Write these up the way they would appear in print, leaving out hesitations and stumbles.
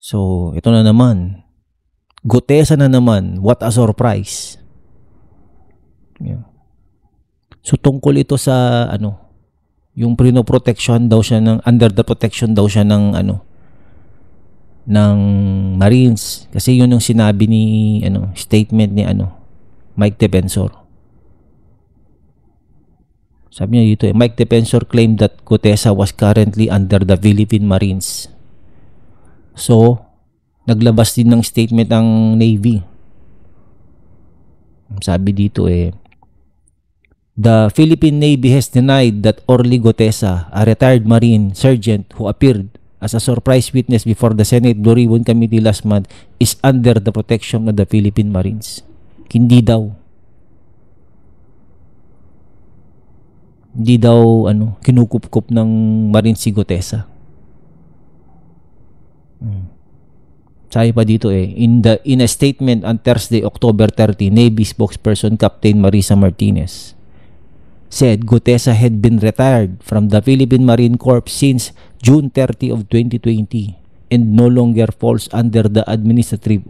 So, ito na naman. Gutesa na naman. What a surprise. Yeah. So, tungkol ito sa yung prino-protection daw siya under the protection daw siya ng ng Marines. Kasi yun yung sinabi ni statement ni Mike Defensor. Sabi niya dito, Mike Defensor claimed that Gutesa was currently under the Philippine Marines. So, naglabas din ng statement ang Navy. Sabi dito the Philippine Navy has denied that Orly Gutesa, a retired Marine sergeant who appeared as a surprise witness before the Senate Blue Ribbon Committee last month, is under the protection of the Philippine Marines. Hindi daw. Hindi daw kinukup-kup ng Marines si Gutesa. Sabi pa dito in a statement on Thursday, October 30, Navy spokesperson Captain Marisa Martinez said Gutesa had been retired from the Philippine Marine Corps since June 30 of 2020 and no longer falls under the administrative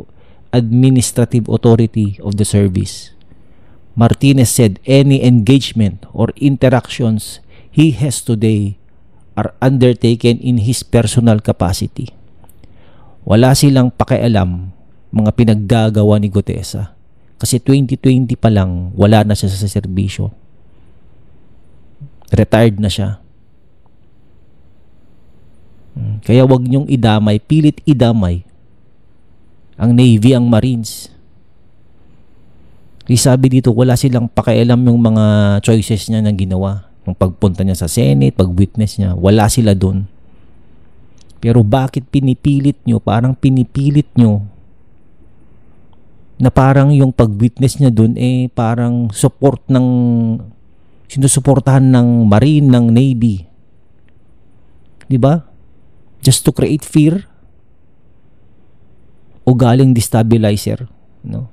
authority of the service. Martinez said any engagement or interactions he has today are undertaken in his personal capacity. Wala silang pakialam mga pinaggagawa ni Gutesa. Kasi 2020 pa lang, wala na siya sa serbisyo. Retired na siya. Kaya wag niyong idamay, pilit idamay ang Navy, ang Marines. Kasi sabi dito, wala silang pakialam yung mga choices niya na ginawa. Yung pagpunta niya sa Senate, pag-witness niya, wala sila dun. Pero bakit pinipilit nyo? Parang pinipilit nyo na parang yung pag-witness niya dun parang support ng sinusuportahan ng Marine, ng Navy. Diba? Just to create fear o galing destabilizer. No?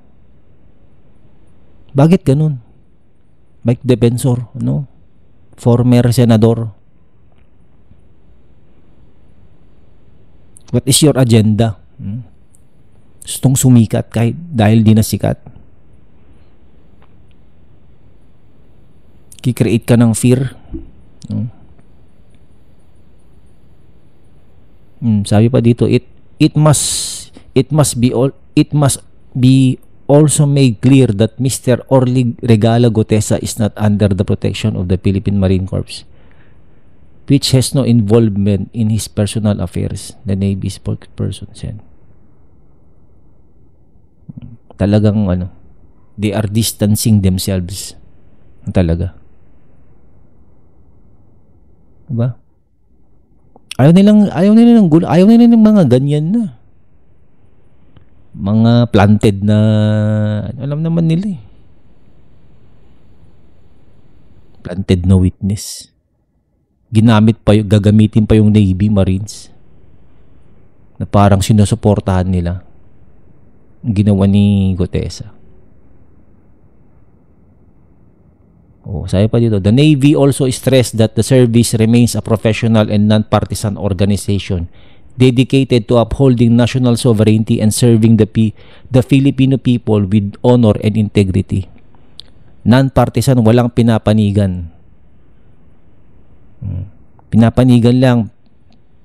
Bakit ganun? Mike Defensor, former senador. What is your agenda? Gustong sumikat kahit dahil di na sikat. Ki-create ka ng fear. Sabi pa dito, it must be also made clear that Mr. Orly Regala Gutesa is not under the protection of the Philippine Marine Corps, which has no involvement in his personal affairs, the Navy spokesperson said. Talagang they are distancing themselves. Talaga. Diba? Ayaw nila ng mga ganyan na. Mga planted na alam naman nila planted na witness. Gagamitin pa yung Navy, Marines na parang sinusuportahan nila ang ginawa ni Gutesa. Sabi pa dito, the Navy also stressed that the service remains a professional and non-partisan organization dedicated to upholding national sovereignty and serving the Filipino people with honor and integrity. Non-partisan, walang pinapanigan. Pinapanigan lang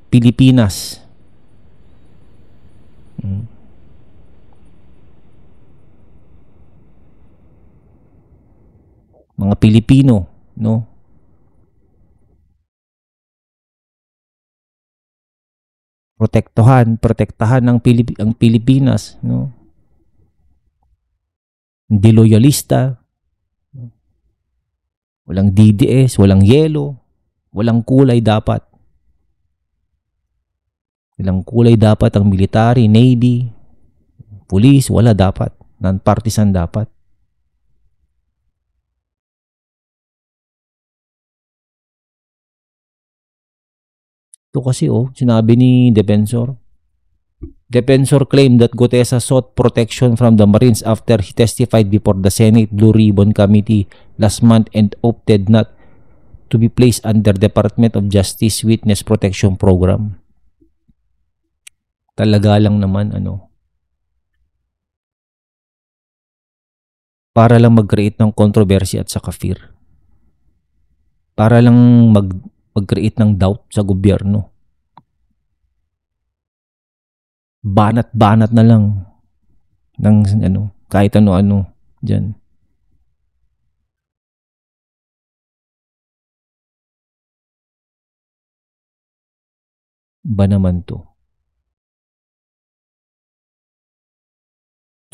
Pilipinas. Mga Pilipino, protektahan ang Pilipinas, Hindi loyalista. Walang DDS, walang yelo, walang kulay dapat. Walang kulay dapat ang military, Navy, police, wala dapat. Non-partisan dapat. Ito kasi sinabi ni Defensor. Defensor claimed that Gutesa sought protection from the Marines after he testified before the Senate Blue Ribbon Committee last month and opted not to be placed under Department of Justice Witness Protection Program. Talaga lang naman, ano, para lang mag-create ng controversy at saka fear. Para lang mag-create ng doubt sa gobyerno. Banat-banat na lang ng ano, kahit ano-ano diyan. Ba naman to?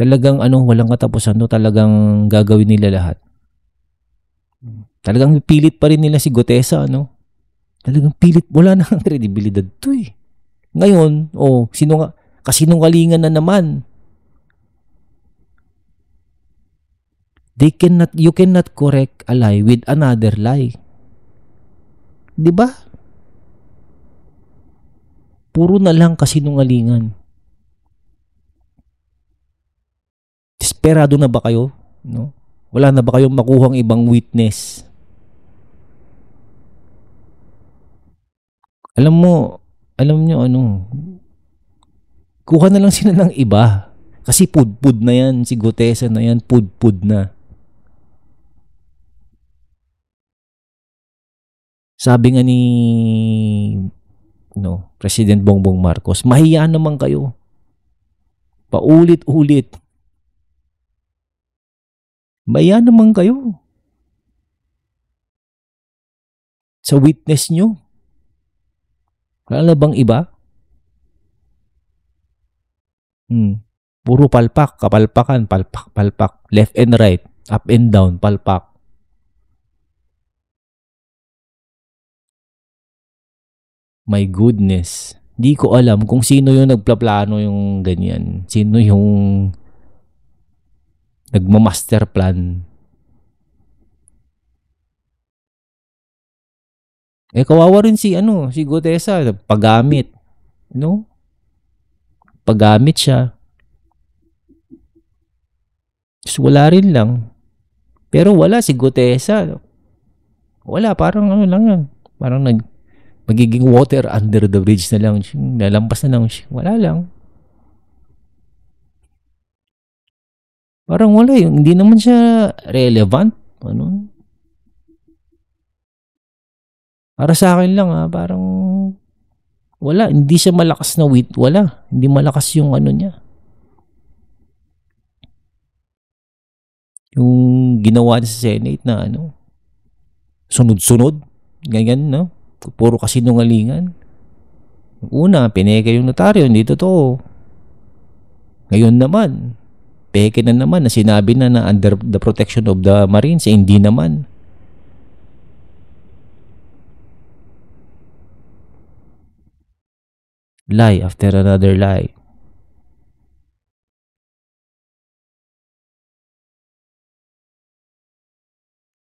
Talagang ano, walang katapusan to, talagang gagawin nila lahat. Talagang pilit pa rin nila si Gutesa, ano? Talagang pilit, wala na ang kredibilidad to eh. Ngayon, kasinungalingan na naman. You cannot correct a lie with another lie. 'Di ba? Puro na lang kasinungalingan. Desperado na ba kayo? No? Wala na ba kayong makuhang ibang witness? Alam nyo ano, kuha na lang sila ng iba. Kasi pudpud na yan, si Gutesa na yan, pudpud na. Sabi nga ni President Bongbong Marcos, mahiya naman kayo. Paulit-ulit. Mahiya naman kayo. Sa witness nyo. Wala na bang iba? Puro palpak, kapalpakan, palpak, palpak. Left and right, up and down, palpak. My goodness. Di ko alam kung sino yung nagplaplano yung ganyan. Sino yung nagma-master plan. Kawawa rin si Gutesa, paggamit. No? Paggamit siya. So, wala rin lang. Pero wala si Gutesa. Wala, parang ano lang yan. Parang magiging water under the bridge na lang. Nalampas na lang. Wala lang. Parang wala yung hindi naman siya relevant. Ano? Para sa akin lang parang wala, hindi siya malakas na wit, wala. Hindi malakas yung ano niya. Yung ginawa niya sa Senate na sunod-sunod. Ganyan, no? Puro kasinungalingan. Una, pineke yung notaryo, hindi totoo. Ngayon naman, peke na naman na sinabi na under the protection of the Marines, hindi naman. Lie after another lie.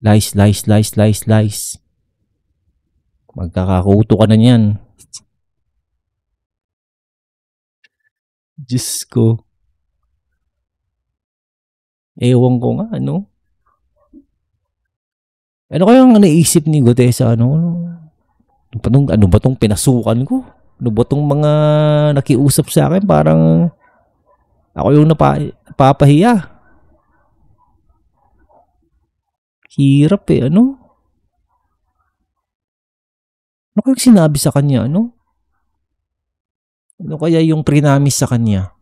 Lies, lies, lies, lies, lies. Magkakakuto ka na niyan. Diyos ko. Ewan ko nga, ano? Ano kayang naisip ni Gutesa, ano ba tong pinasukan ko? Ano ba tong mga nakiusap sa akin? Parang ako yung napapahiya. Hirap ano? Ano kayang sinabi sa kanya, ano? Ano kaya yung prinamis sa kanya?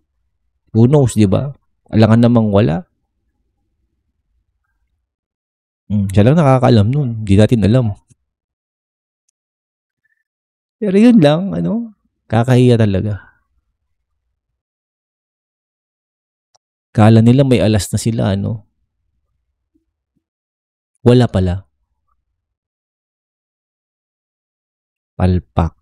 Who knows, di ba? Alangan namang wala. Siya lang nakakaalam nun. Hindi natin alam. Pero yun lang, kakahiya talaga. Kala nila may alas na sila, Wala pala. Palpak.